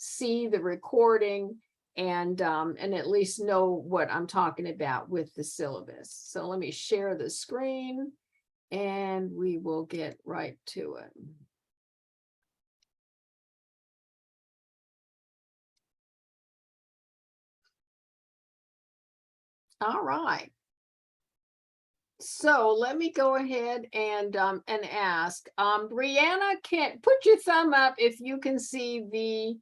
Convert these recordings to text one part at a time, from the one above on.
see the recording and at least know what I'm talking about with the syllabus. So let me share the screen and we will get right to it. All right. So let me go ahead and ask, Brianna, put your thumb up if you can see the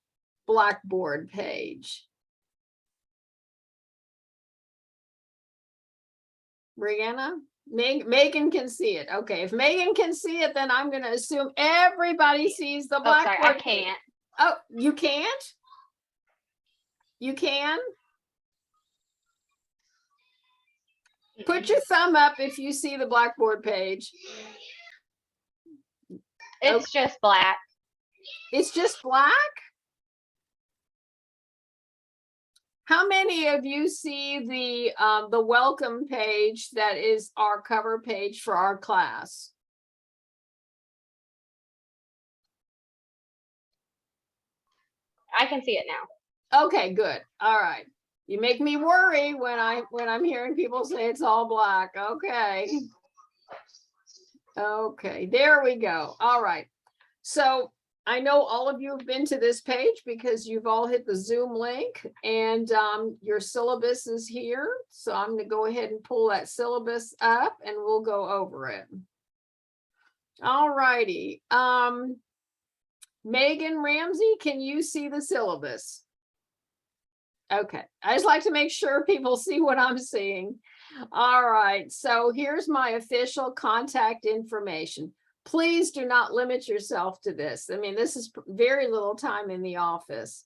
Blackboard page. Brianna? Megan can see it. Okay, if Megan can see it, then I'm going to assume everybody sees the Blackboard. Oh, sorry, I can't. Oh, you can't? You can? Put your thumb up if you see the Blackboard page. It's just black. It's just black? How many of you see the welcome page that is our cover page for our class? I can see it now. Okay, good. All right. You make me worry when I'm hearing people say it's all black. Okay. Okay, there we go. All right. So I know all of you have been to this page because you've all hit the Zoom link and your syllabus is here. So I'm going to go ahead and pull that syllabus up and we'll go over it. All righty. Megan Ramsey, can you see the syllabus? Okay, I just like to make sure people see what I'm seeing. All right, so here's my official contact information. Please do not limit yourself to this. I mean, this is very little time in the office.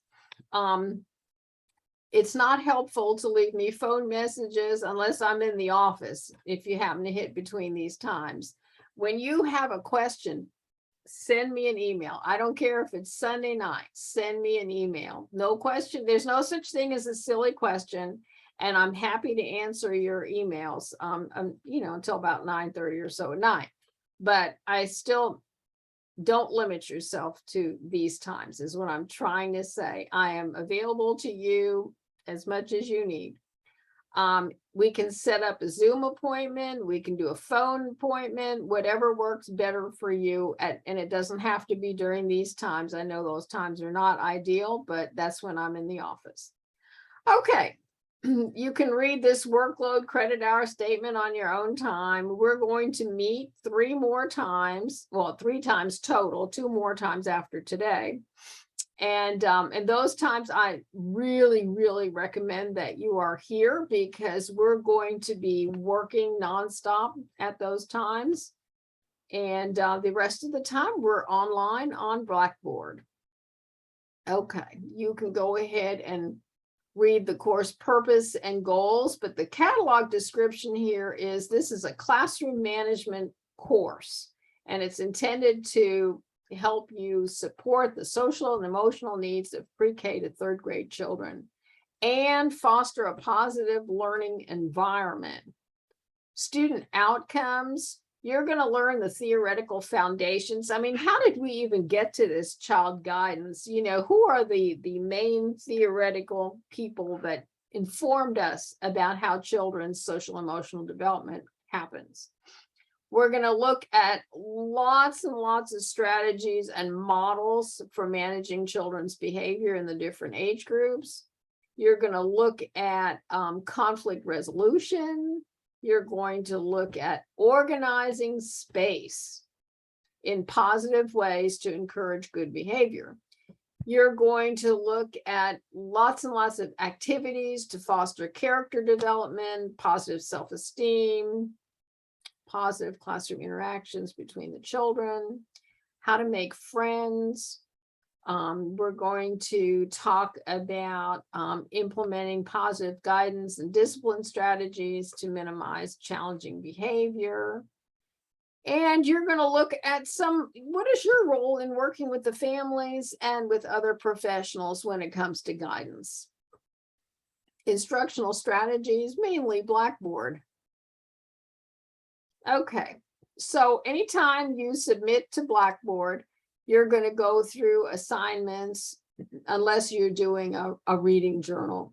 It's not helpful to leave me phone messages unless I'm in the office, if you happen to hit between these times. When you have a question, send me an email. I don't care if it's Sunday night, send me an email. No question. There's no such thing as a silly question. And I'm happy to answer your emails, until about 9:30 or so at night. But I still don't limit yourself to these times is what I'm trying to say. I am available to you as much as you need. We can set up a Zoom appointment. We can do a phone appointment, whatever works better for you. And it doesn't have to be during these times. I know those times are not ideal, but that's when I'm in the office. Okay. You can read this workload credit hour statement on your own time. We're going to meet 3 more times. Well, 3 times total, 2 more times after today. And those times I really, really recommend that you are here because we're going to be working nonstop at those times. And the rest of the time we're online on Blackboard. Okay, you can go ahead and read the course purpose and goals, but the catalog description here is this is a classroom management course, and it's intended to help you support the social and emotional needs of pre-K to 3rd grade children and foster a positive learning environment. Student outcomes, you're going to learn the theoretical foundations. I mean, how did we even get to this child guidance? Who are the main theoretical people that informed us about how children's social emotional development happens? We're going to look at lots and lots of strategies and models for managing children's behavior in the different age groups. You're going to look at conflict resolution. You're going to look at organizing space in positive ways to encourage good behavior. You're going to look at lots and lots of activities to foster character development, positive self-esteem, positive classroom interactions between the children, how to make friends. We're going to talk about implementing positive guidance and discipline strategies to minimize challenging behavior. And you're going to look at what is your role in working with the families and with other professionals when it comes to guidance? Instructional strategies, mainly Blackboard. Okay, so anytime you submit to Blackboard, you're going to go through assignments unless you're doing a reading journal.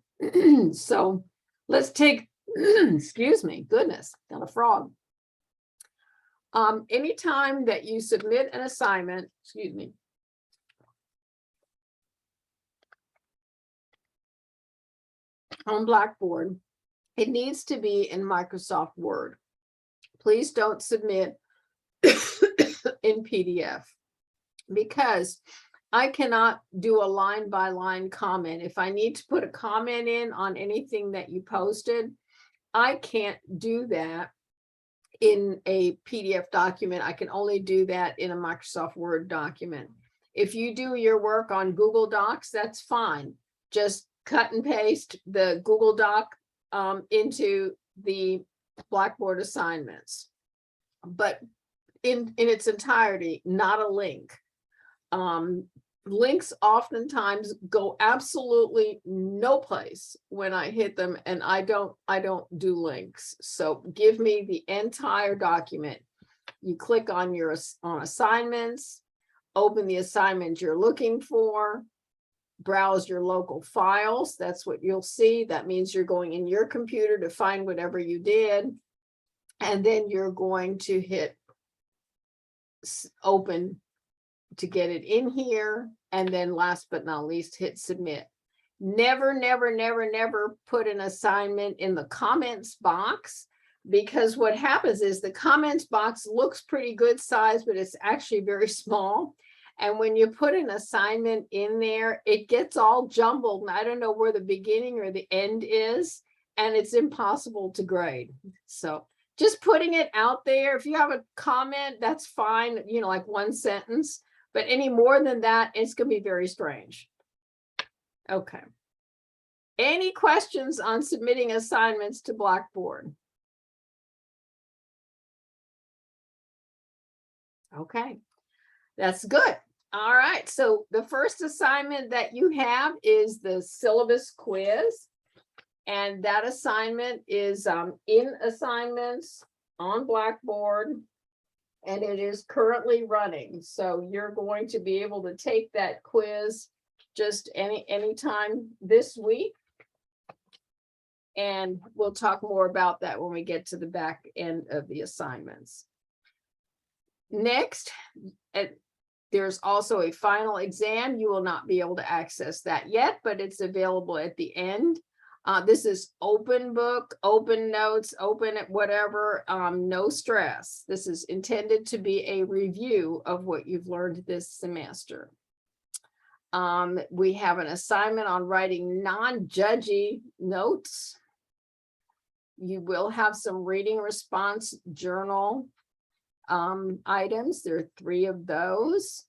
So let's take, excuse me, goodness, got a frog. Anytime that you submit an assignment, excuse me, on Blackboard, it needs to be in Microsoft Word. Please don't submit in PDF, because I cannot do a line by line comment. If I need to put a comment in on anything that you posted, I can't do that in a PDF document. I can only do that in a Microsoft Word document. If you do your work on Google Docs, that's fine. Just cut and paste the Google Doc into the Blackboard assignments, but in its entirety, not a link. Links oftentimes go absolutely no place when I hit them, and I don't do links. So give me the entire document. You click on your assignments, open the assignment you're looking for, browse your local files. That's what you'll see. That means you're going in your computer to find whatever you did, and then you're going to hit open to get it in here, and then last but not least, hit submit. Never, never, never, never put an assignment in the comments box, because what happens is the comments box looks pretty good size, but it's actually very small. And when you put an assignment in there, it gets all jumbled, and I don't know where the beginning or the end is, and it's impossible to grade. So just putting it out there. If you have a comment, that's fine, you know, like one sentence. But any more than that, it's going to be very strange. Okay. Any questions on submitting assignments to Blackboard? Okay, that's good. All right. So the first assignment that you have is the syllabus quiz. And that assignment is in assignments on Blackboard. And it is currently running. So you're going to be able to take that quiz just anytime this week. And we'll talk more about that when we get to the back end of the assignments. Next, there's also a final exam. You will not be able to access that yet, but it's available at the end. This is open book, open notes, open whatever, no stress. This is intended to be a review of what you've learned this semester. We have an assignment on writing non-judgy notes. You will have some reading response journal items. There are 3 of those.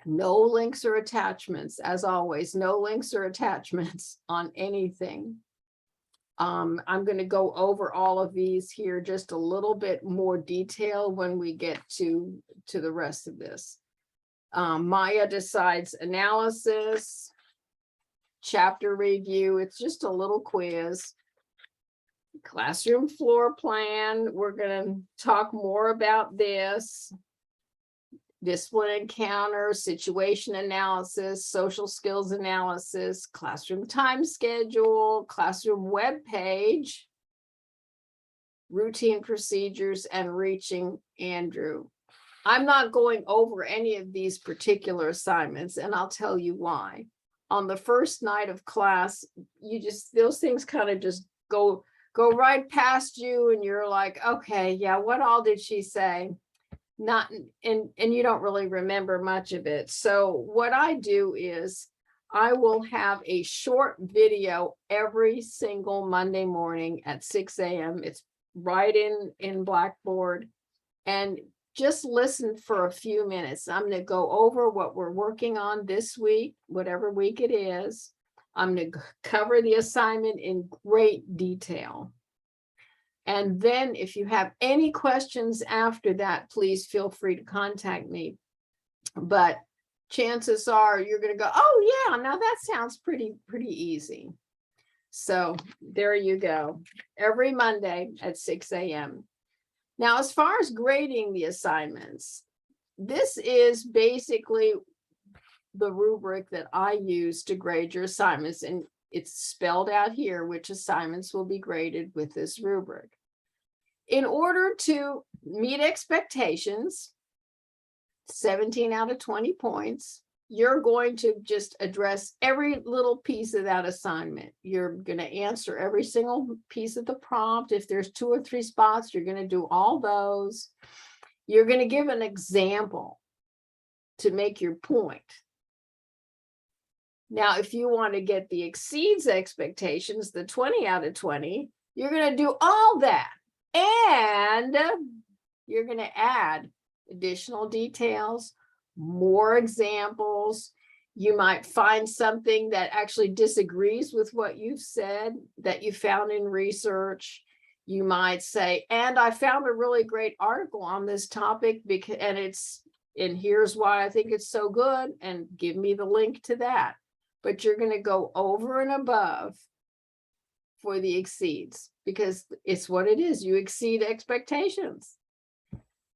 No links or attachments, as always, no links or attachments on anything. I'm going to go over all of these here just a little bit more detail when we get to the rest of this. Maya decides analysis, chapter review. It's just a little quiz. Classroom floor plan. We're going to talk more about this. Discipline encounter, situation analysis, social skills analysis, classroom time schedule, classroom web page, routine procedures, and reaching Andrew. I'm not going over any of these particular assignments, and I'll tell you why. On the first night of class, those things kind of just go right past you, and you're like, okay, yeah, what all did she say? And you don't really remember much of it. So what I do is I will have a short video every single Monday morning at 6 a.m. It's right in Blackboard, and just listen for a few minutes. I'm going to go over what we're working on this week, whatever week it is. I'm going to cover the assignment in great detail. And then if you have any questions after that, please feel free to contact me. But chances are you're going to go, oh yeah, now that sounds pretty easy. So there you go. Every Monday at 6 a.m. Now, as far as grading the assignments, this is basically the rubric that I use to grade your assignments, and it's spelled out here which assignments will be graded with this rubric. In order to meet expectations, 17 out of 20 points, you're going to just address every little piece of that assignment. You're going to answer every single piece of the prompt. If there's 2 or 3 spots, you're going to do all those. You're going to give an example to make your point. Now, if you want to get the exceeds expectations, the 20 out of 20, you're going to do all that. And you're going to add additional details, more examples. You might find something that actually disagrees with what you've said that you found in research. You might say, and I found a really great article on this topic because, and here's why I think it's so good, and give me the link to that. But you're going to go over and above for the exceeds because it's what it is. You exceed expectations.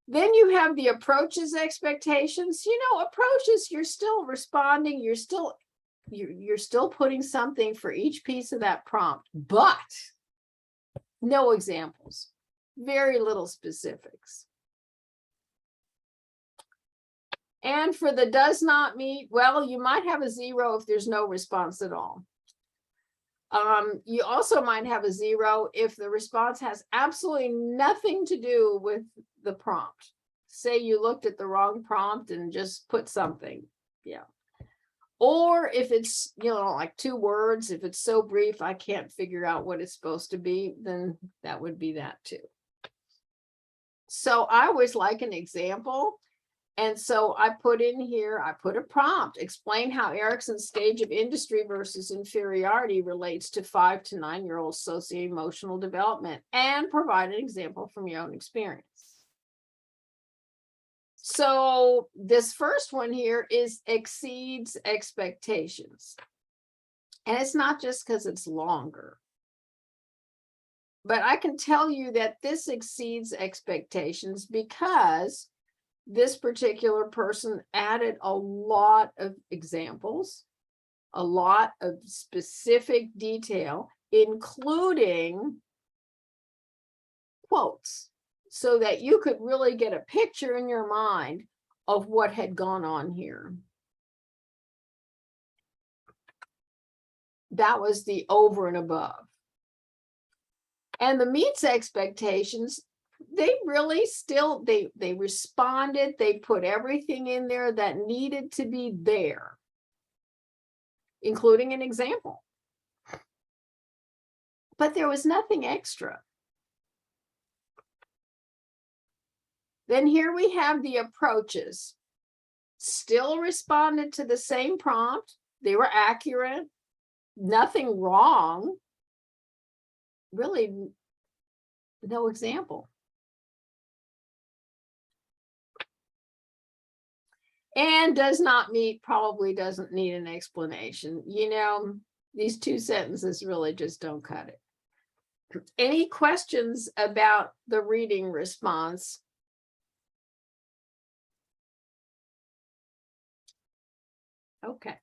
Then you have the approaches expectations. You know, approaches, you're still responding. You're still putting something for each piece of that prompt, but no examples, very little specifics. And for the does not meet, well, you might have a 0 if there's no response at all. You also might have a 0 if the response has absolutely nothing to do with the prompt. Say you looked at the wrong prompt and just put something, yeah. Or if it's, you know, like 2 words, if it's so brief, I can't figure out what it's supposed to be, then that would be that too. So I always like an example. And so I put in here, I put a prompt, explain how Erickson's stage of industry versus inferiority relates to 5 to 9-year-old socio-emotional development, and provide an example from your own experience. So this first one here is exceeds expectations. And it's not just because it's longer. But I can tell you that this exceeds expectations because this particular person added a lot of examples, a lot of specific detail, including quotes, so that you could really get a picture in your mind of what had gone on here. That was the over and above. And the meets expectations, they really still, they responded, they put everything in there that needed to be there, including an example. But there was nothing extra. Then here we have the approaches. Still responded to the same prompt. They were accurate, nothing wrong. Really, no example. And does not meet probably doesn't need an explanation. You know, these 2 sentences really just don't cut it. Any questions about the reading response? Okay.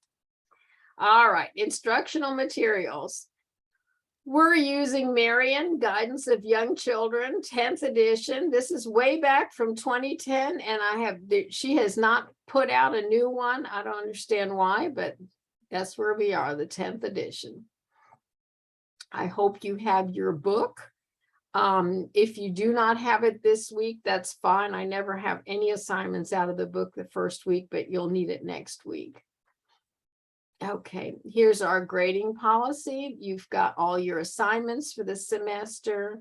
All right, instructional materials. We're using Marion, Guidance of Young Children, 10th edition. This is way back from 2010, and she has not put out a new one. I don't understand why, but that's where we are, the 10th edition. I hope you have your book. If you do not have it this week, that's fine. I never have any assignments out of the book the first week, but you'll need it next week. Okay, here's our grading policy. You've got all your assignments for the semester.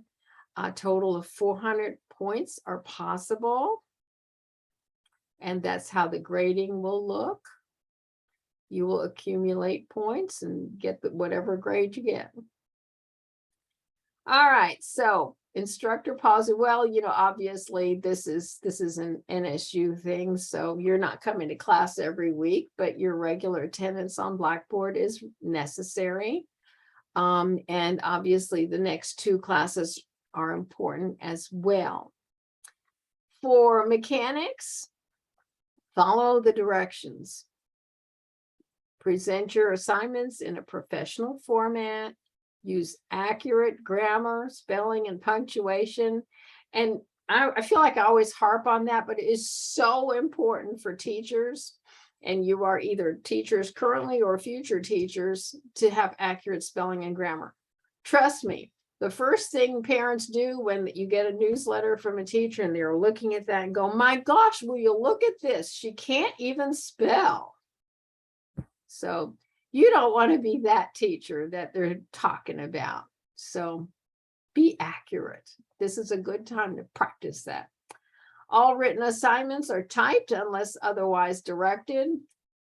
A total of 400 points are possible. And that's how the grading will look. You will accumulate points and get whatever grade you get. All right, so instructor policy. Well, you know, obviously this is an NSU thing, so you're not coming to class every week, but your regular attendance on Blackboard is necessary. And obviously the next 2 classes are important as well. For mechanics, follow the directions. Present your assignments in a professional format. Use accurate grammar, spelling, and punctuation. And I feel like I always harp on that, but it is so important for teachers, and you are either teachers currently or future teachers, to have accurate spelling and grammar. Trust me, the first thing parents do when you get a newsletter from a teacher and they're looking at that and go, my gosh, will you look at this? She can't even spell. So you don't want to be that teacher that they're talking about. So be accurate. This is a good time to practice that. All written assignments are typed unless otherwise directed.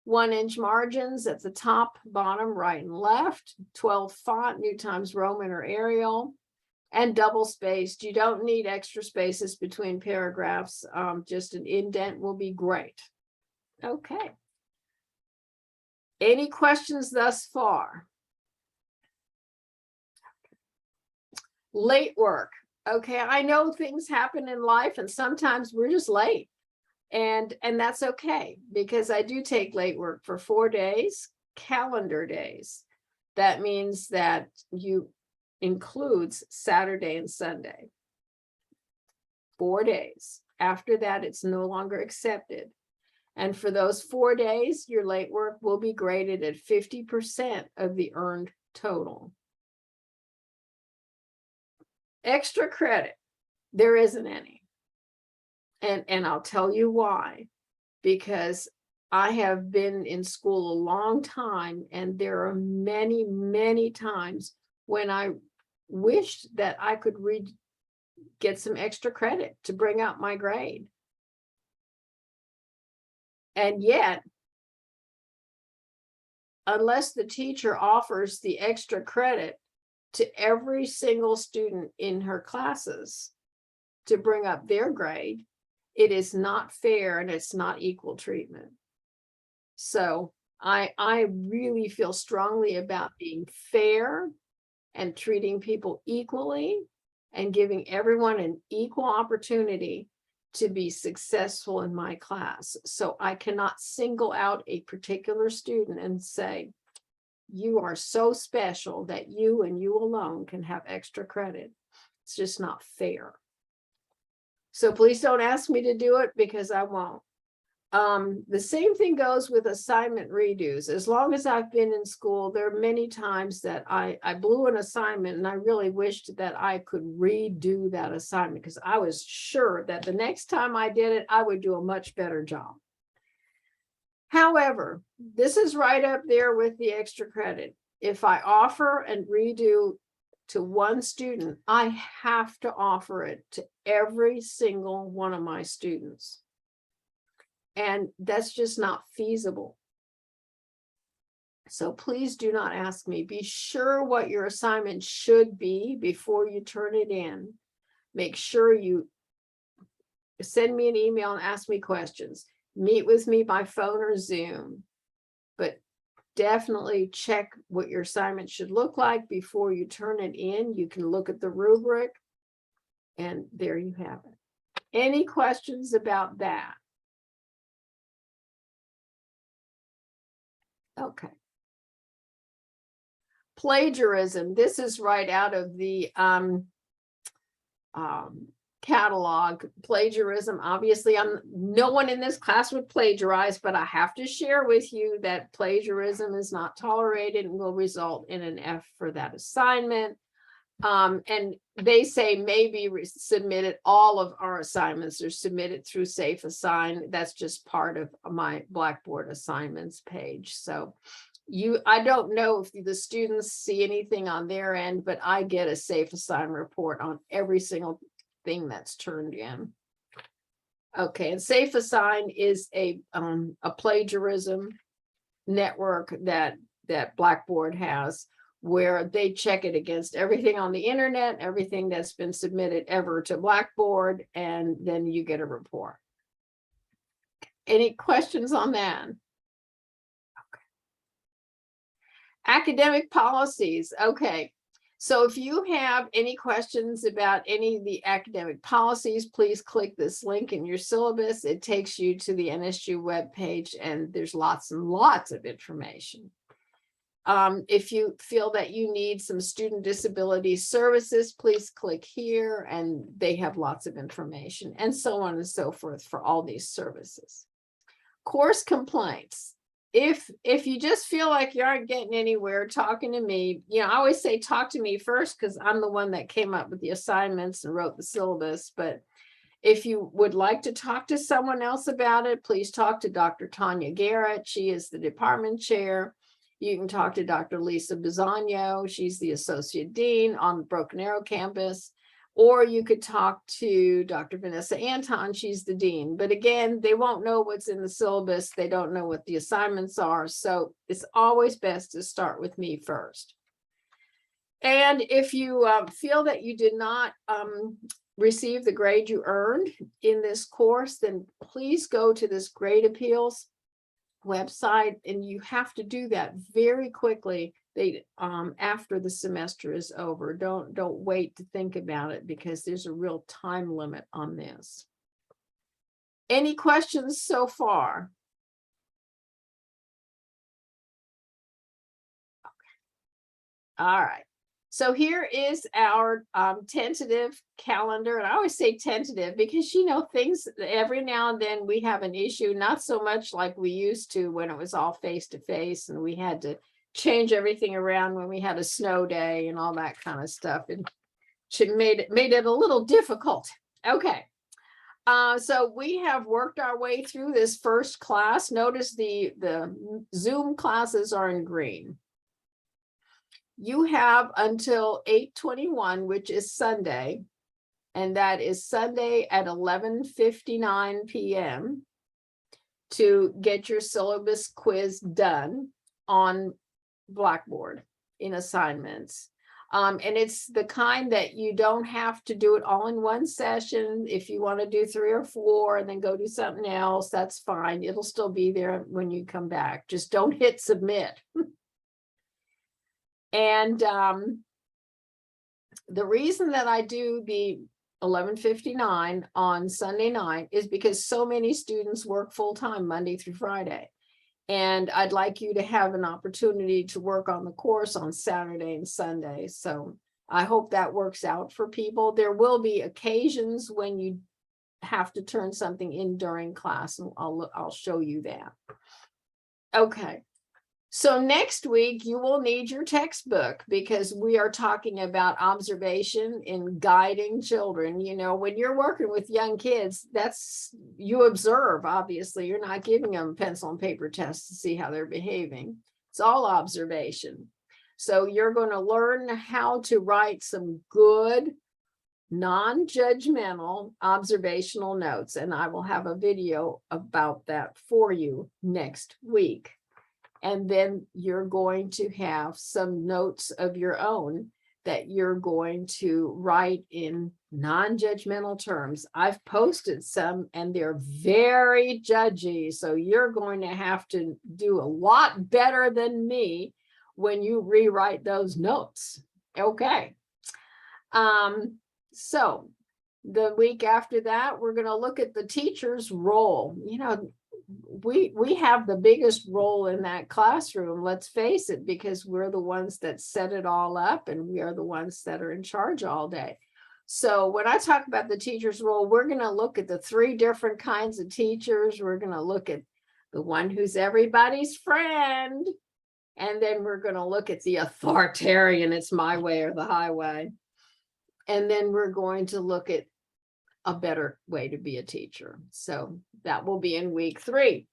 1-inch margins at the top, bottom, right, and left. 12 font, New Times Roman or Arial, and double spaced. You don't need extra spaces between paragraphs. Just an indent will be great. Okay. Any questions thus far? Late work. Okay, I know things happen in life and sometimes we're just late. And that's okay, because I do take late work for 4 days, calendar days. That means that you includes Saturday and Sunday. 4 days. After that, it's no longer accepted. And for those 4 days, your late work will be graded at 50% of the earned total. Extra credit, there isn't any. And I'll tell you why. Because I have been in school a long time, and there are many, many times when I wished that I could get some extra credit to bring up my grade. And yet, unless the teacher offers the extra credit to every single student in her classes to bring up their grade, it is not fair and it's not equal treatment. So I really feel strongly about being fair and treating people equally and giving everyone an equal opportunity to be successful in my class. So I cannot single out a particular student and say, you are so special that you and you alone can have extra credit. It's just not fair. So please don't ask me to do it, because I won't. The same thing goes with assignment redos. As long as I've been in school, there are many times that I blew an assignment and I really wished that I could redo that assignment, because I was sure that the next time I did it, I would do a much better job. However, this is right up there with the extra credit. If I offer and redo to one student, I have to offer it to every single one of my students. And that's just not feasible. So please do not ask me. Be sure what your assignment should be before you turn it in. Make sure you send me an email and ask me questions. Meet with me by phone or Zoom. But definitely check what your assignment should look like before you turn it in. You can look at the rubric, and there you have it. Any questions about that? Okay. Plagiarism. This is right out of the catalog. Plagiarism. Obviously, no one in this class would plagiarize, but I have to share with you that plagiarism is not tolerated and will result in an F for that assignment. And they say maybe submitted. All of our assignments are submitted through Safe Assign. That's just part of my Blackboard assignments page. So I don't know if the students see anything on their end, but I get a Safe Assign report on every single thing that's turned in. Okay, and Safe Assign is a plagiarism network that Blackboard has, where they check it against everything on the internet, everything that's been submitted ever to Blackboard, and then you get a report. Any questions on that? Okay. Academic policies. Okay, So if you have any questions about any of the academic policies, please click this link in your syllabus. It takes you to the NSU webpage, and there's lots and lots of information. If you feel that you need some student disability services, please click here, and they have lots of information, and so on and so forth for all these services. Course complaints. If you just feel like you aren't getting anywhere talking to me, I always say talk to me first, because I'm the one that came up with the assignments and wrote the syllabus. But if you would like to talk to someone else about it, please talk to Dr. Tanya Garrett. She is the department chair. You can talk to Dr. Lisa Bisagno. She's the associate dean on the Broken Arrow campus. Or you could talk to Dr. Vanessa Anton. She's the dean. But again, they won't know what's in the syllabus. They don't know what the assignments are. So it's always best to start with me first. And if you feel that you did not receive the grade you earned in this course, then please go to this grade appeals website, and you have to do that very quickly. They after the semester is over. Don't wait to think about it, because there's a real time limit on this. Any questions so far? Okay. All right. So here is our tentative calendar. And I always say tentative because, things every now and then we have an issue, not so much like we used to when it was all face to face and we had to change everything around when we had a snow day and all that kind of stuff. And it made it a little difficult. Okay. So we have worked our way through this first class. Notice the Zoom classes are in green. You have until 8/21, which is Sunday, and that is Sunday at 11:59 p.m. to get your syllabus quiz done on Blackboard in assignments. And it's the kind that you don't have to do it all in one session. If you want to do 3 or 4 and then go do something else, that's fine. It'll still be there when you come back. Just don't hit submit. And the reason that I do the 11:59 on Sunday night is because so many students work full-time Monday through Friday. And I'd like you to have an opportunity to work on the course on Saturday and Sunday. So I hope that works out for people. There will be occasions when you have to turn something in during class, and I'll show you that. Okay. So next week, you will need your textbook, because we are talking about observation in guiding children. When you're working with young kids, you observe, obviously. You're not giving them pencil and paper tests to see how they're behaving. It's all observation. So you're going to learn how to write some good, non-judgmental observational notes. And I will have a video about that for you next week. And then you're going to have some notes of your own that you're going to write in non-judgmental terms. I've posted some and they're very judgy. So you're going to have to do a lot better than me when you rewrite those notes. Okay. So the week after that, we're going to look at the teacher's role. We have the biggest role in that classroom, let's face it, because we're the ones that set it all up and we are the ones that are in charge all day. So when I talk about the teacher's role, we're going to look at the 3 different kinds of teachers. We're going to look at the one who's everybody's friend. And then we're going to look at the authoritarian, it's my way or the highway. And then we're going to look at a better way to be a teacher. So that will be in week 3.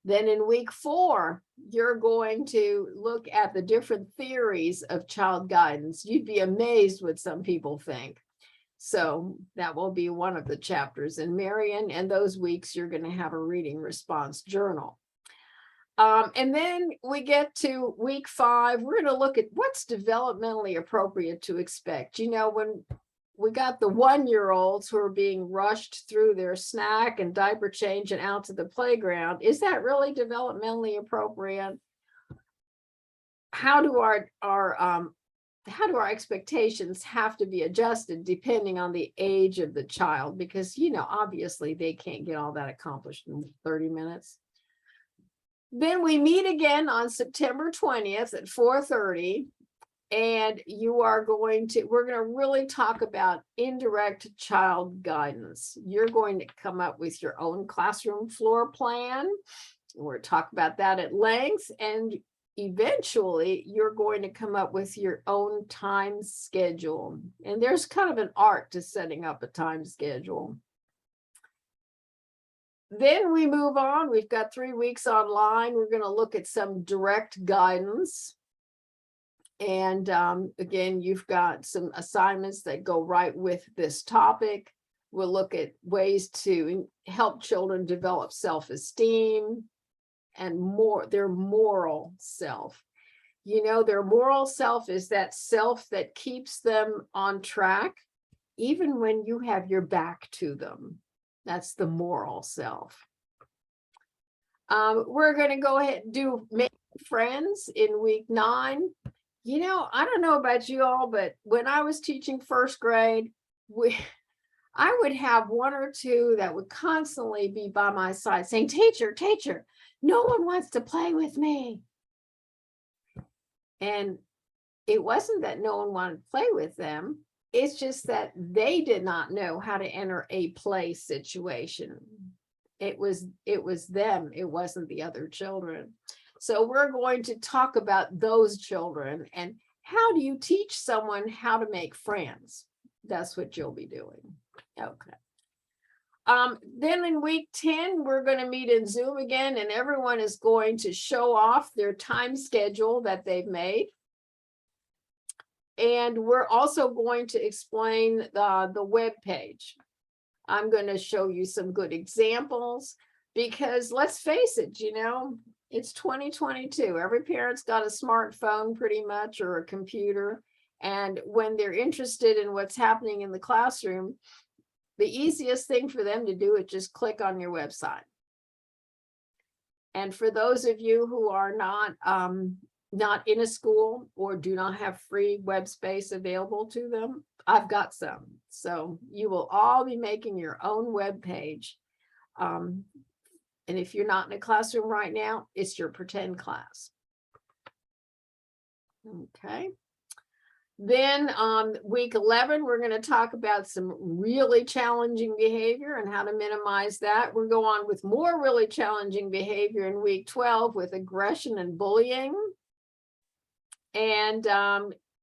Then in week 4, you're going to look at the different theories of child guidance. You'd be amazed what some people think. So that will be one of the chapters in Marion. And those weeks, you're going to have a reading response journal. And then we get to week 5, we're going to look at what's developmentally appropriate to expect. When we got the 1-year-olds who are being rushed through their snack and diaper change and out to the playground, is that really developmentally appropriate? How do our how do our expectations have to be adjusted depending on the age of the child? Because, obviously they can't get all that accomplished in 30 minutes. Then we meet again on September 20th at 4:30. And we're going to really talk about indirect child guidance. You're going to come up with your own classroom floor plan. We'll talk about that at length. And eventually you're going to come up with your own time schedule. And there's kind of an art to setting up a time schedule. Then we move on. We've got 3 weeks online. We're going to look at some direct guidance. And again, you've got some assignments that go right with this topic. We'll look at ways to help children develop self-esteem and their moral self. Their moral self is that self that keeps them on track, even when you have your back to them. That's the moral self. We're going to go ahead and make friends in week 9. I don't know about you all, but when I was teaching first grade, I would have 1 or 2 that would constantly be by my side saying, teacher, no one wants to play with me. And it wasn't that no one wanted to play with them. It's just that they did not know how to enter a play situation. It was them. It wasn't the other children. So we're going to talk about those children and how do you teach someone how to make friends? That's what you'll be doing. Okay. Then in week 10, we're going to meet in Zoom again, and everyone is going to show off their time schedule that they've made. And we're also going to explain the web page. I'm going to show you some good examples because let's face it, it's 2022. Every parent's got a smartphone pretty much or a computer. And when they're interested in what's happening in the classroom, the easiest thing for them to do is just click on your website. And for those of you who are not in a school or do not have free web space available to them, I've got some. So you will all be making your own web page. And if you're not in a classroom right now, it's your pretend class. Okay. Then on week 11, we're going to talk about some really challenging behavior and how to minimize that. We'll go on with more really challenging behavior in week 12 with aggression and bullying. And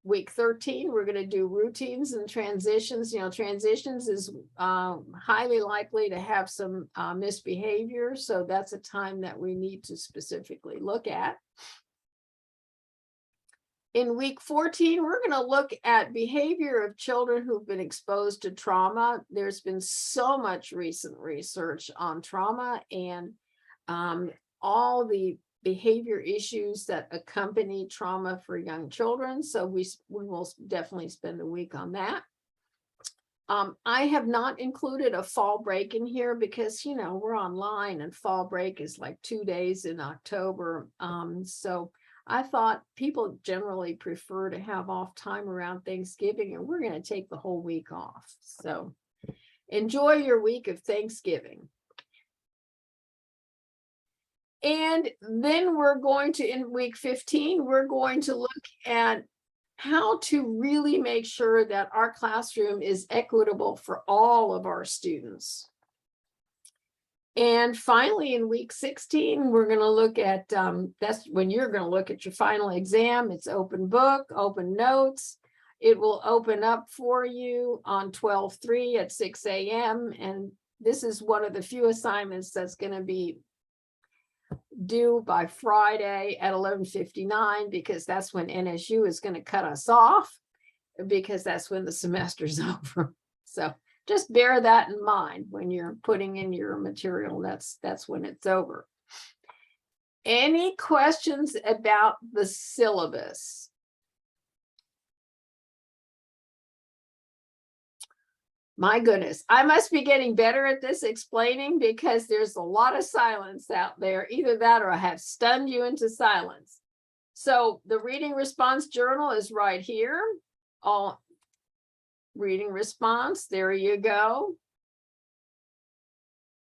week 13, we're going to do routines and transitions. Transitions is highly likely to have some misbehavior. So that's a time that we need to specifically look at. In week 14, we're going to look at behavior of children who've been exposed to trauma. There's been so much recent research on trauma and all the behavior issues that accompany trauma for young children. So we will definitely spend a week on that. I have not included a fall break in here because, we're online and fall break is like 2 days in October. So I thought people generally prefer to have off time around Thanksgiving, and we're going to take the whole week off. So enjoy your week of Thanksgiving. And then we're going to, in week 15, we're going to look at how to really make sure that our classroom is equitable for all of our students. And finally, in week 16, we're going to look at, that's when you're going to look at your final exam. It's open book, open notes. It will open up for you on 12/3 at 6 a.m. And this is one of the few assignments that's going to be due by Friday at 11:59, because that's when NSU is going to cut us off, because that's when the semester's over. So just bear that in mind when you're putting in your material. That's when it's over. Any questions about the syllabus? My goodness, I must be getting better at this explaining because there's a lot of silence out there. Either that or I have stunned you into silence. So the reading response journal is right here. All reading response, there you go.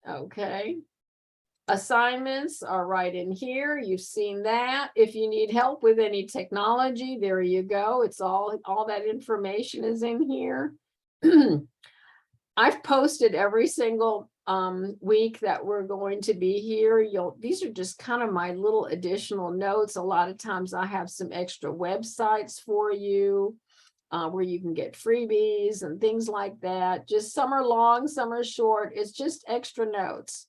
Okay. Assignments are right in here. You've seen that. If you need help with any technology, there you go. It's all that information is in here. I've posted every single week that we're going to be here. These are just kind of my little additional notes. A lot of times I have some extra websites for you where you can get freebies and things like that. Just some are long, some are short. It's just extra notes.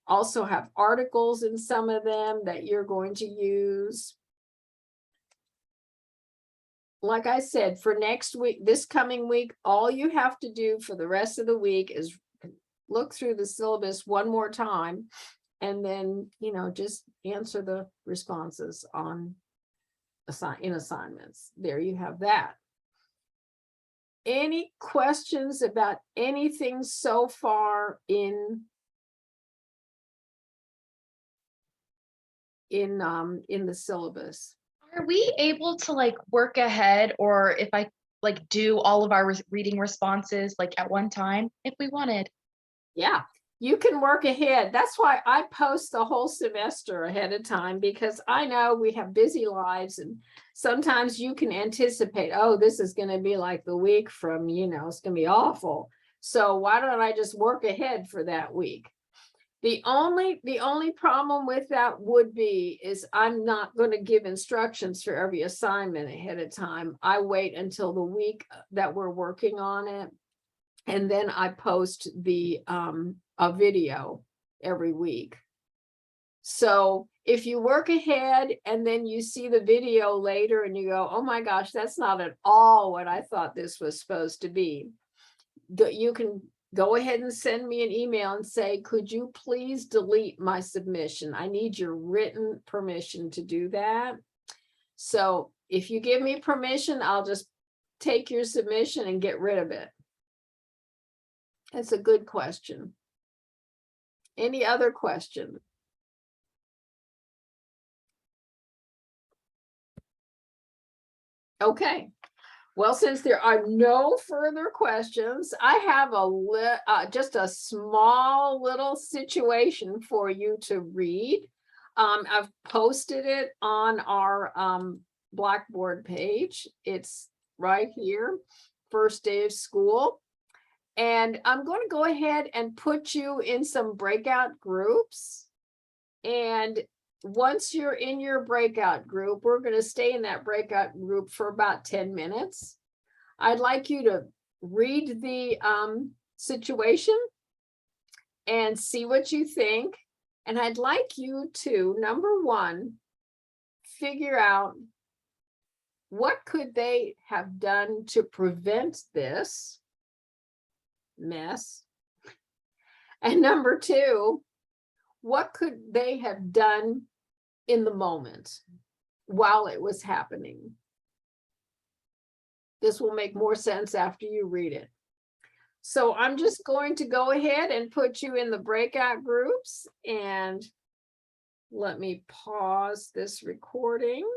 Also have articles in some of them that you're going to use. Like I said, for next week, this coming week, all you have to do for the rest of the week is look through the syllabus one more time, and then, just answer the responses on assignments. There you have that. Any questions about anything so far in the syllabus? Are we able to like work ahead, or if I like do all of our reading responses like at one time if we wanted? Yeah, you can work ahead. That's why I post the whole semester ahead of time, because I know we have busy lives, and sometimes you can anticipate, oh, this is going to be like the week from, it's going to be awful. So why don't I just work ahead for that week? The only problem with that would be is I'm not going to give instructions for every assignment ahead of time. I wait until the week that we're working on it, and then I post a video every week. So if you work ahead and then you see the video later and you go, oh my gosh, that's not at all what I thought this was supposed to be, you can go ahead and send me an email and say, could you please delete my submission? I need your written permission to do that. So if you give me permission, I'll just take your submission and get rid of it. That's a good question. Any other question? Okay. Well, since there are no further questions, I have just a small little situation for you to read. I've posted it on our Blackboard page. It's right here, first day of school. And I'm going to go ahead and put you in some breakout groups. And once you're in your breakout group, we're going to stay in that breakout group for about 10 minutes. I'd like you to read the situation and see what you think. And I'd like you to, number one, figure out what could they have done to prevent this mess. And number two, what could they have done in the moment while it was happening? This will make more sense after you read it. So I'm just going to go ahead and put you in the breakout groups, and let me pause this recording.